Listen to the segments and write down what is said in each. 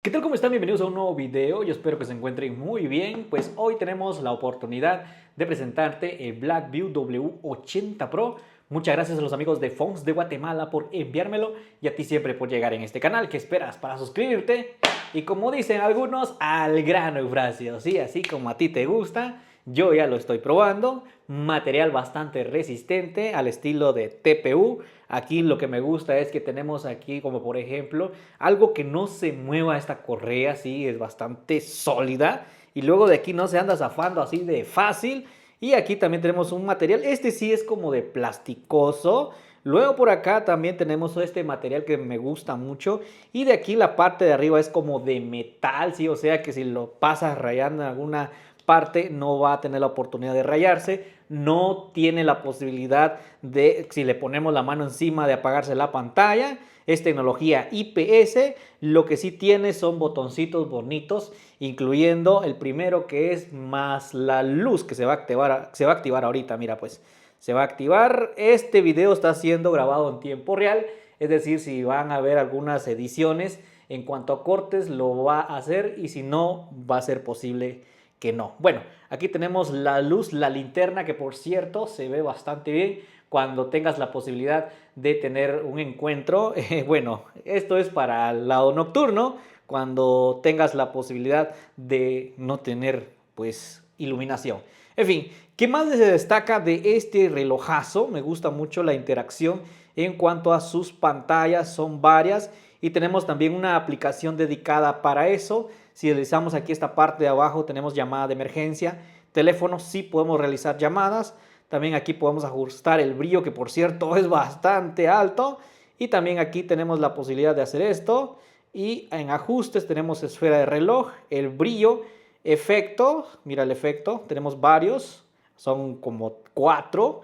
¿Qué tal? ¿Cómo están? Bienvenidos a un nuevo video. Yo espero que se encuentren muy bien. Pues hoy tenemos la oportunidad de presentarte el Blackview W80 Pro. Muchas gracias a los amigos de Phones de Guatemala por enviármelo y a ti siempre por llegar en este canal. ¿Qué esperas para suscribirte? Y como dicen algunos, al grano, Eufrasio. Sí, así como a ti te gusta, yo ya lo estoy probando. Material bastante resistente al estilo de TPU. Aquí lo que me gusta es que tenemos aquí como por ejemplo algo que no se mueva esta correa, sí, es bastante sólida. Y luego de aquí no se anda zafando así de fácil. Y aquí también tenemos un material, este sí es como de plasticoso. Luego por acá también tenemos este material que me gusta mucho. Y de aquí la parte de arriba es como de metal, sí, o sea que si lo pasas rayando en alguna parte no va a tener la oportunidad de rayarse. No tiene la posibilidad de, si le ponemos la mano encima, de apagarse la pantalla. Es tecnología IPS. Lo que sí tiene son botoncitos bonitos, incluyendo el primero que es más la luz que se va a activar ahorita. Mira, pues se va a activar. Este video está siendo grabado en tiempo real, es decir, si van a ver algunas ediciones en cuanto a cortes lo va a hacer, y si no va a ser posible que no. Bueno, aquí tenemos la luz, la linterna, que por cierto se ve bastante bien cuando tengas la posibilidad de tener un encuentro. Bueno, esto es para el lado nocturno, cuando tengas la posibilidad de no tener pues iluminación. En fin, ¿qué más se destaca de este relojazo? Me gusta mucho la interacción en cuanto a sus pantallas, son varias, y tenemos también una aplicación dedicada para eso. Si realizamos aquí esta parte de abajo, tenemos llamada de emergencia. Teléfono, sí podemos realizar llamadas. También aquí podemos ajustar el brillo, que por cierto es bastante alto. Y también aquí tenemos la posibilidad de hacer esto. Y en ajustes tenemos esfera de reloj, el brillo, efecto. Mira el efecto, tenemos varios. Son como cuatro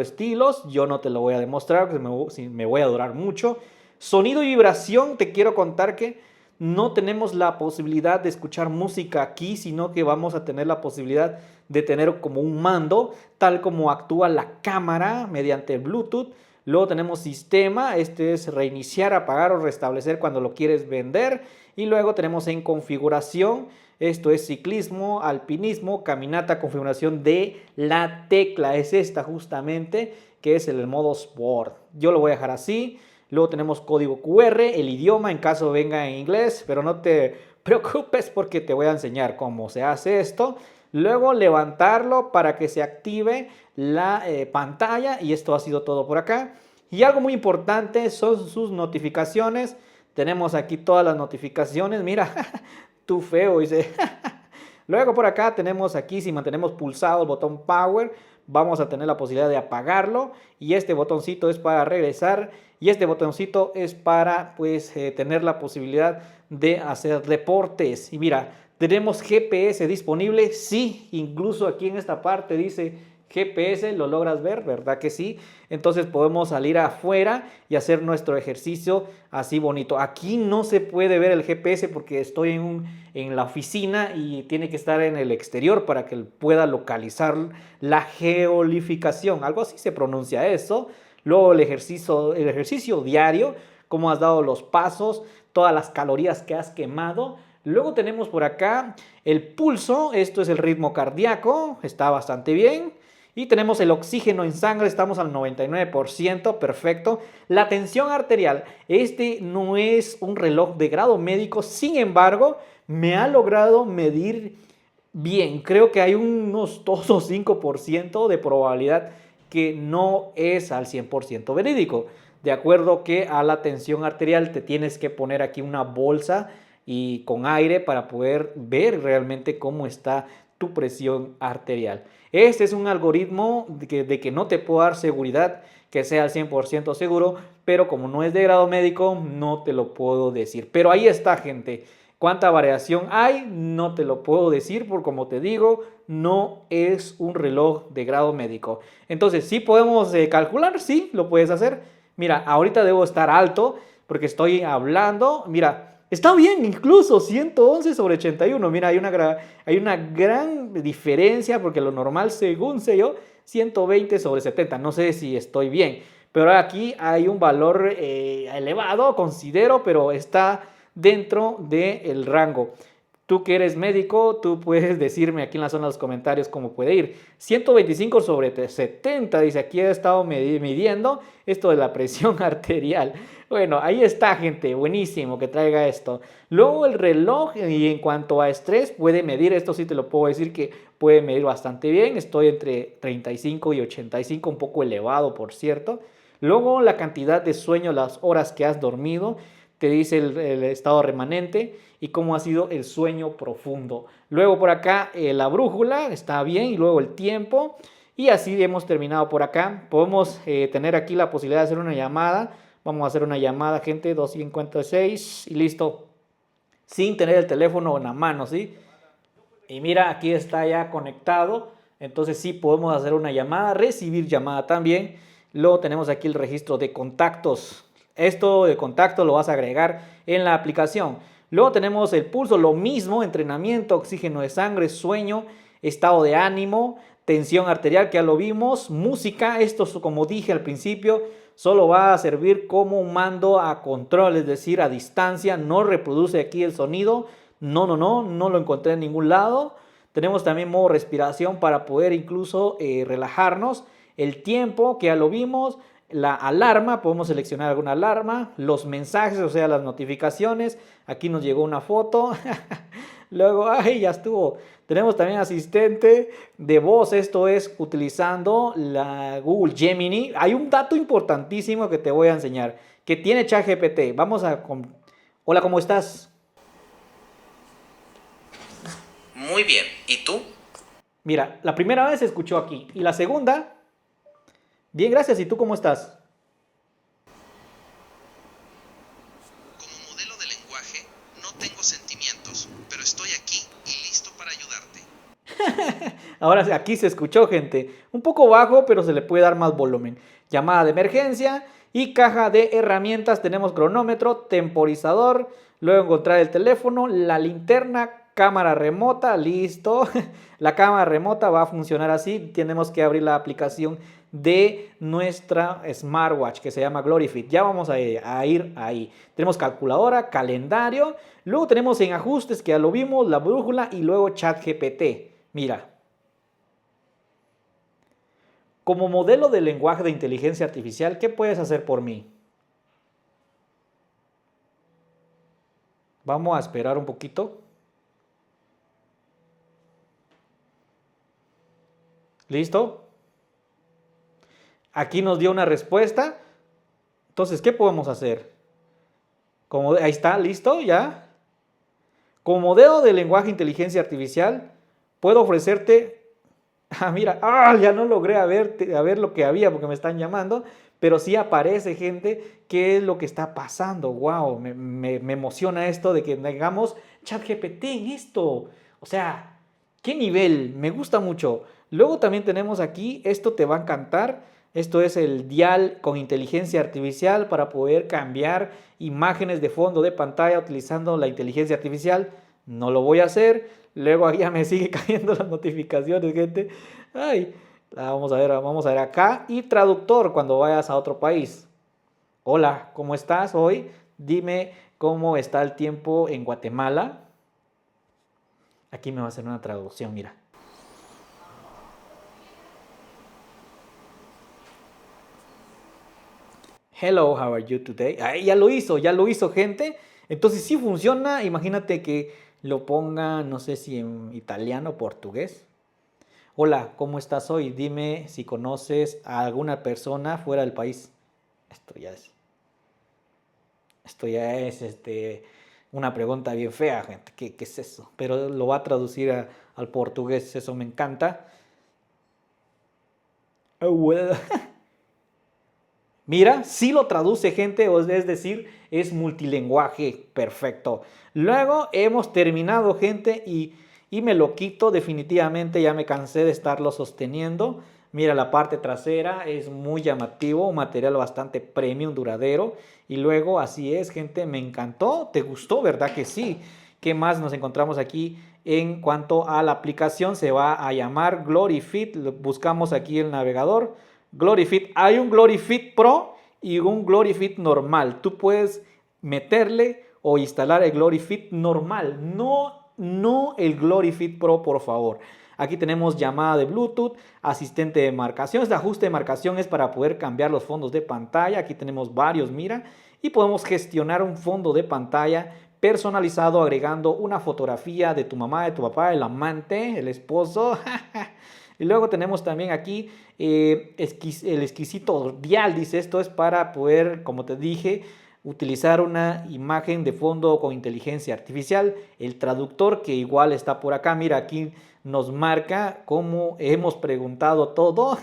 estilos. Yo no te lo voy a demostrar porque me voy a durar mucho. Sonido y vibración, te quiero contar que no tenemos la posibilidad de escuchar música aquí, sino que vamos a tener la posibilidad de tener como un mando, tal como actúa la cámara mediante Bluetooth. Luego tenemos sistema, este es reiniciar, apagar o restablecer cuando lo quieres vender. Y luego tenemos en configuración, esto es ciclismo, alpinismo, caminata, configuración de la tecla. Es esta justamente, que es el modo Sport. Yo lo voy a dejar así. Luego tenemos código QR, el idioma en caso venga en inglés, pero no te preocupes porque te voy a enseñar cómo se hace esto. Luego levantarlo para que se active la pantalla, y esto ha sido todo por acá. Y algo muy importante son sus notificaciones. Tenemos aquí todas las notificaciones. Mira, tú feo, dice. Luego por acá tenemos aquí, si mantenemos pulsado el botón Power, vamos a tener la posibilidad de apagarlo. Y este botoncito es para regresar. Y este botoncito es para pues tener la posibilidad de hacer deportes. Y mira, tenemos GPS disponible. Sí, incluso aquí en esta parte dice GPS, lo logras ver, ¿verdad que sí? Entonces podemos salir afuera y hacer nuestro ejercicio así bonito. Aquí no se puede ver el GPS porque estoy en la oficina y tiene que estar en el exterior para que pueda localizar la geolificación. Algo así se pronuncia eso. Luego el ejercicio diario, cómo has dado los pasos, todas las calorías que has quemado. Luego tenemos por acá el pulso, esto es el ritmo cardíaco, está bastante bien. Y tenemos el oxígeno en sangre, estamos al 99%, perfecto. La tensión arterial, este no es un reloj de grado médico, sin embargo, me ha logrado medir bien. Creo que hay unos 2 o 5% de probabilidad que no es al 100% verídico. De acuerdo que a la tensión arterial te tienes que poner aquí una bolsa y con aire para poder ver realmente cómo está tu presión arterial. Este es un algoritmo de que no te puedo dar seguridad que sea al 100% seguro, pero como no es de grado médico, no te lo puedo decir. Pero ahí está, gente. ¿Cuánta variación hay? No te lo puedo decir, porque como te digo, no es un reloj de grado médico. Entonces, ¿sí podemos calcular? Sí, lo puedes hacer. Mira, ahorita debo estar alto porque estoy hablando. Mira, está bien, incluso 111 sobre 81. Mira, hay una gran diferencia porque lo normal, según sé yo, 120 sobre 70. No sé si estoy bien, pero aquí hay un valor elevado, considero, pero está dentro del rango. Tú que eres médico, tú puedes decirme aquí en la zona de los comentarios cómo puede ir. 125 sobre 70, dice, aquí he estado midiendo esto de la presión arterial. Bueno, ahí está, gente, buenísimo que traiga esto. Luego el reloj, y en cuanto a estrés, puede medir, esto sí te lo puedo decir que puede medir bastante bien. Estoy entre 35 y 85, un poco elevado, por cierto. Luego la cantidad de sueño, las horas que has dormido, te dice el estado remanente y cómo ha sido el sueño profundo. Luego por acá la brújula está bien y luego el tiempo. Y así hemos terminado por acá. Podemos tener aquí la posibilidad de hacer una llamada. Vamos a hacer una llamada, gente, 256 y listo. Sin tener el teléfono en la mano, ¿sí? Y mira, aquí está ya conectado. Entonces sí podemos hacer una llamada, recibir llamada también. Luego tenemos aquí el registro de contactos. Esto de contacto lo vas a agregar en la aplicación. Luego tenemos el pulso, lo mismo, entrenamiento, oxígeno de sangre, sueño, estado de ánimo, tensión arterial, que ya lo vimos, música. Esto, como dije al principio, solo va a servir como un mando a control, es decir, a distancia, no reproduce aquí el sonido. No lo encontré en ningún lado. Tenemos también modo respiración para poder incluso relajarnos. El tiempo, que ya lo vimos. La alarma, podemos seleccionar alguna alarma. Los mensajes, o sea, las notificaciones. Aquí nos llegó una foto. Luego, ay, ya estuvo. Tenemos también asistente de voz. Esto es utilizando la Google Gemini. Hay un dato importantísimo que te voy a enseñar, que tiene ChatGPT. Vamos a... Hola, ¿cómo estás? Muy bien, ¿y tú? Mira, la primera vez se escuchó aquí. Y la segunda, bien, gracias. ¿Y tú cómo estás? Como modelo de lenguaje, no tengo sentimientos, pero estoy aquí y listo para ayudarte. Ahora aquí se escuchó, gente. Un poco bajo, pero se le puede dar más volumen. Llamada de emergencia y caja de herramientas. Tenemos cronómetro, temporizador. Luego encontrar el teléfono, la linterna, cámara remota, listo. La cámara remota va a funcionar así. Tenemos que abrir la aplicación de nuestra smartwatch que se llama Glorifit. Ya vamos a ir ahí. Tenemos calculadora, calendario. Luego tenemos en ajustes, que ya lo vimos, la brújula y luego ChatGPT. Mira. Como modelo de lenguaje de inteligencia artificial, ¿qué puedes hacer por mí? Vamos a esperar un poquito. ¿Listo? Aquí nos dio una respuesta. Entonces, ¿qué podemos hacer? Ahí está, listo, ya. Como modelo de lenguaje de inteligencia artificial, puedo ofrecerte... Ah, mira, ya no logré a ver lo que había porque me están llamando, pero sí aparece, gente, qué es lo que está pasando. Wow, me emociona esto de que tengamos ChatGPT en esto. O sea, qué nivel, me gusta mucho. Luego también tenemos aquí, esto te va a encantar. Esto es el dial con inteligencia artificial para poder cambiar imágenes de fondo de pantalla utilizando la inteligencia artificial. No lo voy a hacer. Luego ya me sigue cayendo las notificaciones, gente. Ay, vamos a ver acá. Y traductor cuando vayas a otro país. Hola, ¿cómo estás hoy? Dime cómo está el tiempo en Guatemala. Aquí me va a hacer una traducción, mira. Hello, how are you today? Ay, ya lo hizo, gente. Entonces sí funciona. Imagínate que lo ponga, no sé si en italiano o portugués. Hola, ¿cómo estás hoy? Dime si conoces a alguna persona fuera del país. Esto ya es, esto ya es una pregunta bien fea, gente. ¿Qué es eso? Pero lo va a traducir al portugués, eso me encanta. Oh, well. Mira, sí lo traduce, gente, es decir, es multilingüaje perfecto. Luego hemos terminado, gente, y me lo quito definitivamente, ya me cansé de estarlo sosteniendo. Mira, la parte trasera es muy llamativo, un material bastante premium, duradero. Y luego, así es, gente, me encantó. ¿Te gustó? ¿Verdad que sí? ¿Qué más nos encontramos aquí? En cuanto a la aplicación, se va a llamar Glorifit. Buscamos aquí el navegador. Glorifit, hay un Glorifit Pro y un Glorifit normal. Tú puedes meterle o instalar el GloryFit normal, no el GloryFit Pro, por favor. Aquí tenemos llamada de Bluetooth, asistente de marcación. Este ajuste de marcación es para poder cambiar los fondos de pantalla. Aquí tenemos varios, mira. Y podemos gestionar un fondo de pantalla personalizado agregando una fotografía de tu mamá, de tu papá, el amante, el esposo. Y luego tenemos también aquí el exquisito dial. Dice, esto es para poder, como te dije, utilizar una imagen de fondo con inteligencia artificial. El traductor que igual está por acá. Mira, aquí nos marca cómo hemos preguntado todo.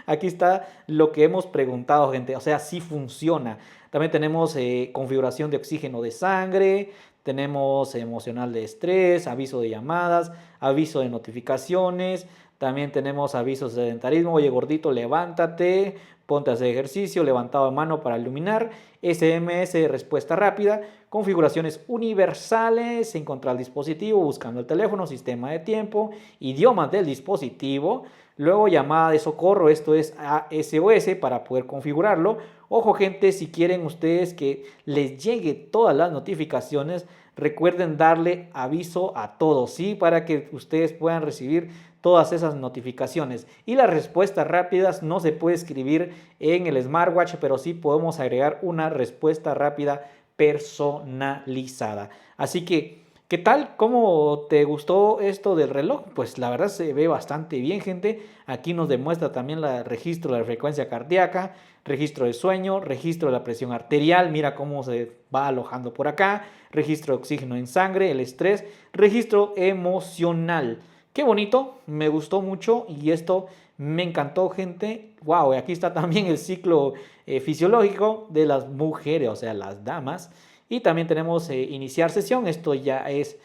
Aquí está lo que hemos preguntado, gente. O sea, sí funciona. También tenemos configuración de oxígeno de sangre. Tenemos emocional de estrés, aviso de llamadas, aviso de notificaciones. También tenemos avisos de sedentarismo. Oye, gordito, levántate, ponte a hacer ejercicio, levantado de mano para iluminar. SMS de respuesta rápida. Configuraciones universales, encontrar el dispositivo, buscando el teléfono, sistema de tiempo, idiomas del dispositivo. Luego llamada de socorro, esto es a SOS para poder configurarlo. Ojo, gente, si quieren ustedes que les llegue todas las notificaciones, recuerden darle aviso a todos, ¿sí? Para que ustedes puedan recibir todas esas notificaciones. Y las respuestas rápidas no se puede escribir en el smartwatch, pero sí podemos agregar una respuesta rápida personalizada. Así que, ¿qué tal? ¿Cómo te gustó esto del reloj? Pues la verdad se ve bastante bien, gente. Aquí nos demuestra también el registro de la frecuencia cardíaca, registro de sueño, registro de la presión arterial. Mira cómo se va alojando por acá. Registro de oxígeno en sangre, el estrés, registro emocional. Qué bonito, me gustó mucho y esto me encantó, gente. Wow, y aquí está también el ciclo fisiológico de las mujeres, o sea, las damas. Y también tenemos iniciar sesión, esto ya es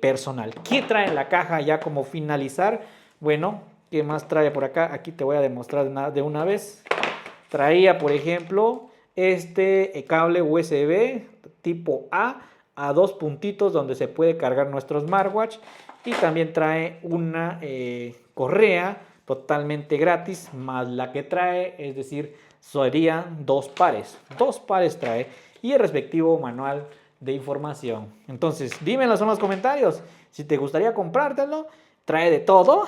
personal. ¿Qué trae en la caja ya como finalizar? Bueno, ¿qué más trae por acá? Aquí te voy a demostrar de una vez. Traía, por ejemplo, este cable USB tipo A 2 puntitos donde se puede cargar nuestro smartwatch. Y también trae una correa totalmente gratis, más la que trae, es decir, serían 2 pares. 2 pares trae y el respectivo manual de información. Entonces, dímelo en los comentarios si te gustaría comprártelo. Trae de todo,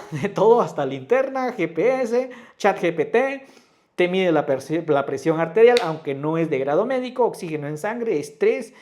hasta linterna, GPS, chat GPT. Te mide la presión arterial, aunque no es de grado médico, oxígeno en sangre, estrés,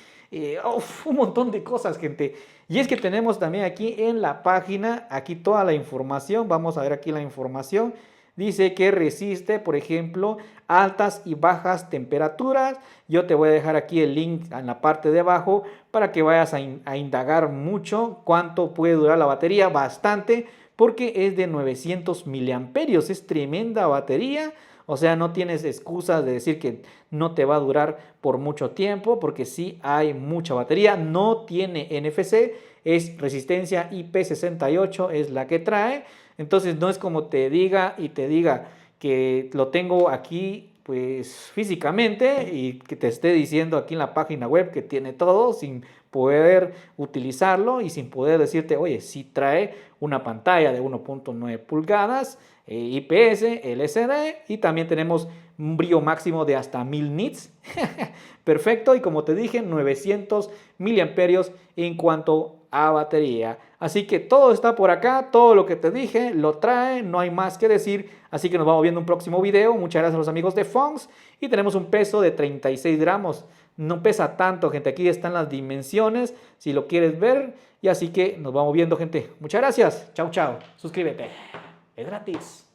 un montón de cosas, gente. Y es que tenemos también aquí en la página, aquí toda la información. Vamos a ver aquí la información. Dice que resiste, por ejemplo, altas y bajas temperaturas. Yo te voy a dejar aquí el link en la parte de abajo para que vayas a indagar mucho cuánto puede durar la batería. Bastante, porque es de 900 miliamperios. Es tremenda batería. O sea, no tienes excusas de decir que no te va a durar por mucho tiempo, porque sí hay mucha batería. No tiene NFC, es resistencia IP68, es la que trae. Entonces no es como te diga que lo tengo aquí pues físicamente y que te esté diciendo aquí en la página web que tiene todo sin poder utilizarlo y sin poder decirte, oye, sí trae una pantalla de 1.9 pulgadas, IPS, LCD y también tenemos un brillo máximo de hasta 1000 nits. Perfecto, y como te dije, 900 miliamperios en cuanto a batería. Así que todo está por acá, todo lo que te dije lo trae, no hay más que decir. Así que nos vamos viendo en un próximo video. Muchas gracias a los amigos de Fonks. Y tenemos un peso de 36 gramos. No pesa tanto, gente. Aquí están las dimensiones, si lo quieres ver. Y así que nos vamos viendo, gente. Muchas gracias. Chao, chao. Suscríbete. Es gratis.